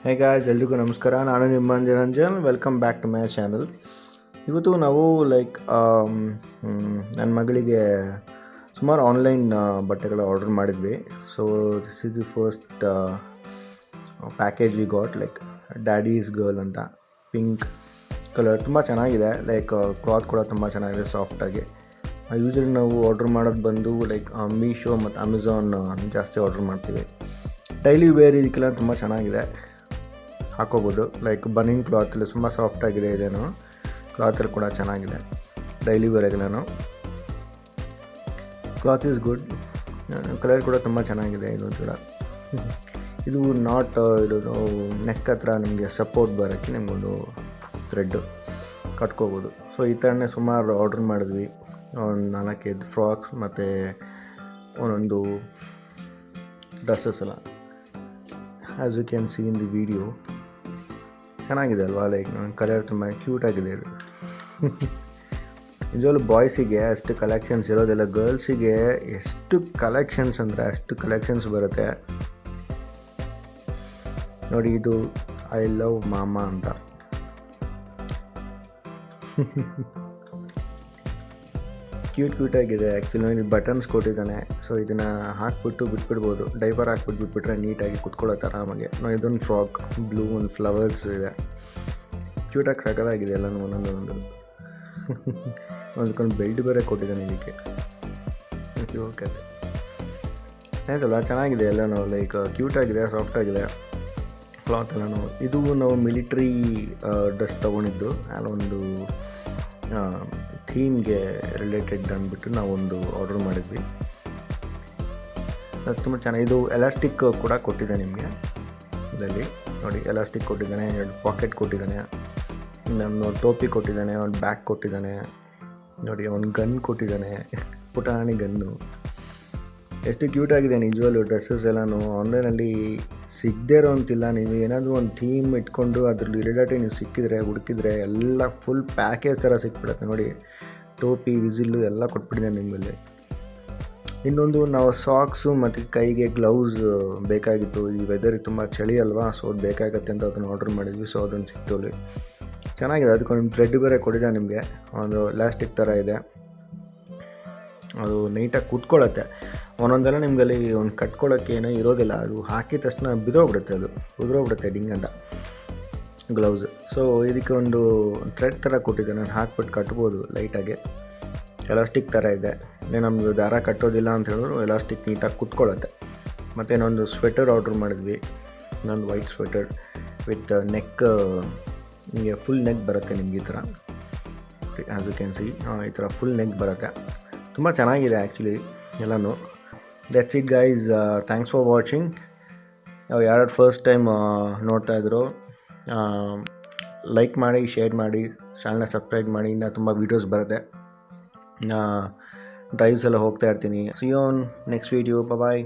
Hey guys, ಎಲ್ರಿಗೂ ನಮಸ್ಕಾರ. ನಾನು ನಿಮ್ಮ Niranjan. Welcome back to my channel. ಇವತ್ತು ನಾವು ನನ್ನ ಮಗಳಿಗೆ ಸುಮಾರು ಆನ್ಲೈನ್ ಬಟ್ಟೆಗಳ ಆರ್ಡರ್ ಮಾಡಿದ್ವಿ. So this is the first package we got, like daddy's girl ಅಂತ, ಪಿಂಕ್ ಕಲರ್. ತುಂಬ ಚೆನ್ನಾಗಿದೆ, ಲೈಕ್ ಕ್ಲಾತ್ ಕೂಡ ತುಂಬ ಚೆನ್ನಾಗಿದೆ, ಸಾಫ್ಟಾಗಿ. ಯೂಶಲಿ ನಾವು ಆರ್ಡ್ರ್ ಮಾಡೋದು ಬಂದು ಲೈಕ್ ಮೀಶೋ ಮತ್ತು ಅಮೆಝಾನ್ ಜಾಸ್ತಿ ಆರ್ಡ್ರ್ ಮಾಡ್ತೀವಿ. ಡೈಲಿ ವೇರ್ ಇದಕ್ಕೆಲ್ಲ ತುಂಬ ಚೆನ್ನಾಗಿದೆ, ಹಾಕೋಬೋದು. ಲೈಕ್ ಬನಿಂಗ್ ಕ್ಲಾತಲ್ಲಿ ತುಂಬ ಸಾಫ್ಟಾಗಿದೆ, ಇದೇನು ಕ್ಲಾತಲ್ಲಿ ಕೂಡ ಚೆನ್ನಾಗಿದೆ. ಡೈಲಿ ವೇರ್ಗೆಲ್ಲೂ ಕ್ಲಾತ್ ಈಸ್ ಗುಡ್. ಕಲರ್ ಕೂಡ ತುಂಬ ಚೆನ್ನಾಗಿದೆ. ಇದು ಕೂಡ ಇದು ಇದು ನೆಕ್ ಹತ್ರ ನಿಮಗೆ ಸಪೋರ್ಟ್ ಬರೋಕ್ಕೆ ನಿಮಗೊಂದು ಥ್ರೆಡ್ಡು ಕಟ್ಕೋಬೋದು. ಸೊ ಈ ಥರನೇ ಸುಮಾರು ಆರ್ಡ್ರ್ ಮಾಡಿದ್ವಿ. ಒಂದು 4-5 ಫ್ರಾಕ್ಸ್ ಮತ್ತು ಒಂದೊಂದು ಡ್ರೆಸ್ಸಸ್ ಎಲ್ಲ. As you can see in the video, ಚೆನ್ನಾಗಿದೆ ಅಲ್ವಾ? ಲೈಕ್ ಕಲರ್ ತುಂಬ ಕ್ಯೂಟಾಗಿದೆ ಇದು. ನಿಜವಾಗ್ಲೂ ಬಾಯ್ಸಿಗೆ ಅಷ್ಟು ಕಲೆಕ್ಷನ್ಸ್ ಇರೋದಿಲ್ಲ, ಗರ್ಲ್ಸಿಗೆ ಎಷ್ಟು ಕಲೆಕ್ಷನ್ಸ್ ಅಂದರೆ ಅಷ್ಟು ಕಲೆಕ್ಷನ್ಸ್ ಬರುತ್ತೆ ನೋಡಿ. ಇದು ಐ ಲವ್ ಮಾಮಾ ಅಂತ. ಕ್ಯೂಟಾಗಿದೆ. ಆ್ಯಕ್ಚುಲಿ ಇದು ಬಟನ್ಸ್ ಕೊಟ್ಟಿದ್ದಾನೆ. ಸೊ ಇದನ್ನು ಹಾಕ್ಬಿಟ್ಟು ಬಿಟ್ಬಿಡ್ಬೋದು, ಡೈಪರ್ ಹಾಕ್ಬಿಟ್ಟು ಬಿಟ್ಬಿಟ್ರೆ ನೀಟಾಗಿ ಕುತ್ಕೊಳ್ಳೋದು ಆರಾಮಾಗೆ. ಇದೊಂದು ಫ್ರಾಕ್, ಬ್ಲೂ ಒಂದು ಫ್ಲವರ್ಸ್ ಇದೆ, ಕ್ಯೂಟಾಗಿ ಸಕಲಾಗಿದೆ ಎಲ್ಲನೂ. ಒಂದೊಂದು ಒಂದಕ್ಕೊಂದು ಬೆಲ್ಟ್ ಬೇರೆ ಕೊಟ್ಟಿದ್ದಾನೆ ಇದಕ್ಕೆ. ಓಕೆ, ಆಯ್ತಲ್ಲ, ಚೆನ್ನಾಗಿದೆ ಎಲ್ಲನೂ. ಲೈಕ್ ಕ್ಯೂಟಾಗಿದೆ, ಸಾಫ್ಟಾಗಿದೆ ಕ್ಲಾತ್ ಎಲ್ಲನೂ. ಇದು ನಾವು ಮಿಲಿಟ್ರಿ ಡ್ರೆಸ್ ತೊಗೊಂಡಿದ್ದು, ಅಲ್ಲೊಂದು ಥೀಮ್ಗೆ ರಿಲೇಟೆಡ್ ಅಂದ್ಬಿಟ್ಟು ನಾವೊಂದು ಆರ್ಡ್ರ್ ಮಾಡಿದ್ವಿ. ಅದು ತುಂಬ ಚೆನ್ನಾಗಿ. ಇದು ಎಲಾಸ್ಟಿಕ್ ಕೂಡ ಕೊಟ್ಟಿದ್ದಾನೆ ನಿಮಗೆ. ಇದರಲ್ಲಿ ನೋಡಿ, ಎಲಾಸ್ಟಿಕ್ ಕೊಟ್ಟಿದ್ದಾನೆ, 2 ಪಾಕೆಟ್ ಕೊಟ್ಟಿದ್ದಾನೆ, ಒಂದು ಟೋಪಿ ಕೊಟ್ಟಿದ್ದಾನೆ, ಒಂದು ಬ್ಯಾಗ್ ಕೊಟ್ಟಿದ್ದಾನೆ ನೋಡಿ, ಒಂದು ಗನ್ ಕೊಟ್ಟಿದ್ದಾನೆ, ಪುಟಾಣಿ ಗನ್ನು. ಎಷ್ಟು ಕ್ಯೂಟಾಗಿದೆ ನಿಜವಾಗ್ಲೂ. ಡ್ರೆಸ್ಸಸ್ ಎಲ್ಲನೂ ಆನ್ಲೈನಲ್ಲಿ ಸಿಗದೇ ಇರೋ ಅಂತಿಲ್ಲ. ನೀವು ಏನಾದರೂ ಒಂದು ಥೀಮ್ ಇಟ್ಕೊಂಡು ಅದ್ರಲ್ಲಿ ರಿಲೇಟೆಡ್ ನೀವು ಸಿಕ್ಕಿದ್ರೆ, ಹುಡುಕಿದ್ರೆ ಎಲ್ಲ ಫುಲ್ ಪ್ಯಾಕೇಜ್ ಥರ ಸಿಕ್ಬಿಡುತ್ತೆ ನೋಡಿ. ಟೋಪಿ, ವಿಸಿಲ್ಲು ಎಲ್ಲ ಕೊಟ್ಬಿಟ್ಟಿದೆ ನಿಮ್ಮಲ್ಲಿ. ಇನ್ನೊಂದು, ನಾವು ಸಾಕ್ಸು ಮತ್ತು ಕೈಗೆ ಗ್ಲೌಸ್ ಬೇಕಾಗಿತ್ತು. ಈ ವೆದರಿಗೆ ತುಂಬ ಚಳಿ ಅಲ್ವಾ, ಸೊ ಅದು ಬೇಕಾಗತ್ತೆ ಅಂತ ಅದನ್ನು ಆರ್ಡ್ರ್ ಮಾಡಿದ್ವಿ. ಸೊ ಅದೊಂದು ಸಿಕ್ತೋಲಿ ಚೆನ್ನಾಗಿದೆ. ಅದಕ್ಕೊಂದು ಥ್ರೆಡ್ ಬೇರೆ ಕೊಟ್ಟಿದೆ ನಿಮಗೆ, ಒಂದು ಎಲಾಸ್ಟಿಕ್ ಥರ ಇದೆ. ಅದು ನೀಟಾಗಿ ಕುತ್ಕೊಳ್ಳುತ್ತೆ. ಒಂದೊಂದೆಲ್ಲ ನಿಮಗಲ್ಲಿ ಒಂದು ಕಟ್ಕೊಳ್ಳೋಕ್ಕೆ ಏನೋ ಇರೋದಿಲ್ಲ, ಅದು ಹಾಕಿದ ತಕ್ಷಣ ಬಿದ್ದೋಗ್ಬಿಡುತ್ತೆ, ಅದು ಉದುರೋಗ್ಬಿಡುತ್ತೆ ಡಿಂಗ್ ಅಂತ ಗ್ಲೌಸ್. ಸೊ ಇದಕ್ಕೆ ಒಂದು ಥ್ರೆಡ್ ಥರ ಕೊಟ್ಟಿದ್ದೆ, ನಾನು ಹಾಕ್ಬಿಟ್ಟು ಕಟ್ಬೋದು ಲೈಟಾಗಿ. ಎಲಾಸ್ಟಿಕ್ ಥರ ಇದೆ. ನಮ್ಮದು ದಾರ ಕಟ್ಟೋದಿಲ್ಲ ಅಂತ ಹೇಳಿದ್ರು ಎಲಾಸ್ಟಿಕ್ ನೀಟಾಗಿ ಕುತ್ಕೊಳ್ಳುತ್ತೆ. ಮತ್ತು ಇನ್ನೊಂದು ಸ್ವೆಟರ್ ಆರ್ಡ್ರ್ ಮಾಡಿದ್ವಿ, ಇನ್ನೊಂದು ವೈಟ್ ಸ್ವೆಟರ್ ವಿತ್ ನೆಕ್. ನಿಮಗೆ ಫುಲ್ ನೆಕ್ ಬರುತ್ತೆ ನಿಮ್ಗೆ ಈ ಥರ, ಆ್ಯಸ್ ಯು ಕ್ಯಾನ್ ಸಿ. ಈ ಥರ ಫುಲ್ ನೆಕ್ ಬರುತ್ತೆ. ತುಂಬ ಚೆನ್ನಾಗಿದೆ ಆ್ಯಕ್ಚುಲಿ ಎಲ್ಲನೂ. That's it guys, thanks for watching. ಯಾರು ಫಸ್ಟ್ ಟೈಮ್ ನೋಡ್ತಾಯಿದ್ರು, ಲೈಕ್ ಮಾಡಿ, ಶೇರ್ ಮಾಡಿ, ಚಾನಲ್ನ ಸಬ್ಸ್ಕ್ರೈಬ್ ಮಾಡಿ. ಇನ್ನೂ ತುಂಬ ವೀಡಿಯೋಸ್ ಬರುತ್ತೆ. ಡ್ರೈವ್ಸ್ ಎಲ್ಲ ಹೋಗ್ತಾ ಇರ್ತೀನಿ. See you on next video. Bye.